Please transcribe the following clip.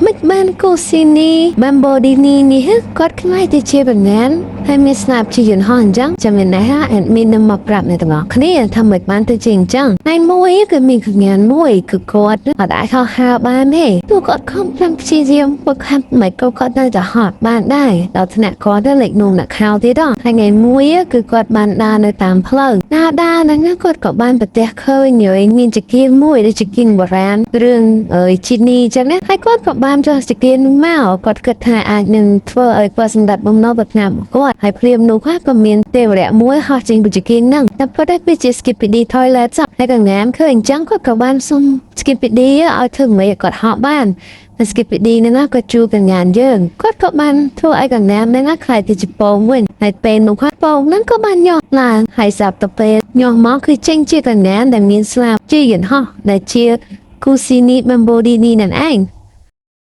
មិនបានគូស៊ីនីបានបូឌីនីនេះគាត់ខ្លាយទៅជាបង្ងានហើយមានស្នាប់ជាយន្តហោះអញ្ចឹងចាំមានដែរអេដមីននឹងមកប្រាប់អ្នកទាំងអស់គ្នាថាមិនបានទៅជាអញ្ចឹងហើយមួយគឺមានខងានមួយគឺគាត់អត់អាចហោះហើរបានទេទោះគាត់ខំប្រឹងព្យាយាមពុកខាត់មិនគាត់នៅតែហត់បានដែរដល់ថ្នាក់គាត់ទៅលេខនោមអ្នកខោទៀតហើយថ្ងៃមួយគឺគាត់បានដើរនៅតាមផ្លូវដើរហ្នឹងគាត់ក៏បានប្រទះឃើញមានចង្កៀងមួយដែលចង្កៀងបុរាណគ្រឿងជីនីអញ្ចឹងណាហើយគាត់ក៏បានចុះចង្កៀងនោះមកគាត់គិតថាអាចនឹងធ្វើឲ្យគាត់សម្ដេចបំណុលប្រាថ្នារបស់គាត់ហើយព្រាមនោះក៏មានទេវរៈមួយហោះចេញពីចង្កៀងហ្នឹងតែគាត់ទៅជា Skipidi Toilet ហើយកងាមឃើញអញ្ចឹងគាត់ក៏បានសុំ Skipidi ឲ្យធ្វើម៉េចគាត់ហោះបានSkipidi ហ្នឹងក៏ជួកងានយើងគាត់ក៏បានធ្វើឲ្យកងាមហ្នឹងខ្លាយទៅជាពងវិញហើយពេលនោះគាត់ពងហ្នឹងក៏បានញាស់ឡើងហើយស្រាប់តែពេលញាស់មកគឺចេញជាកងានដែលមានស្លាបជាយន្តហោះដែលជាគូស៊ីនីបំបូឌីនីนั่นឯង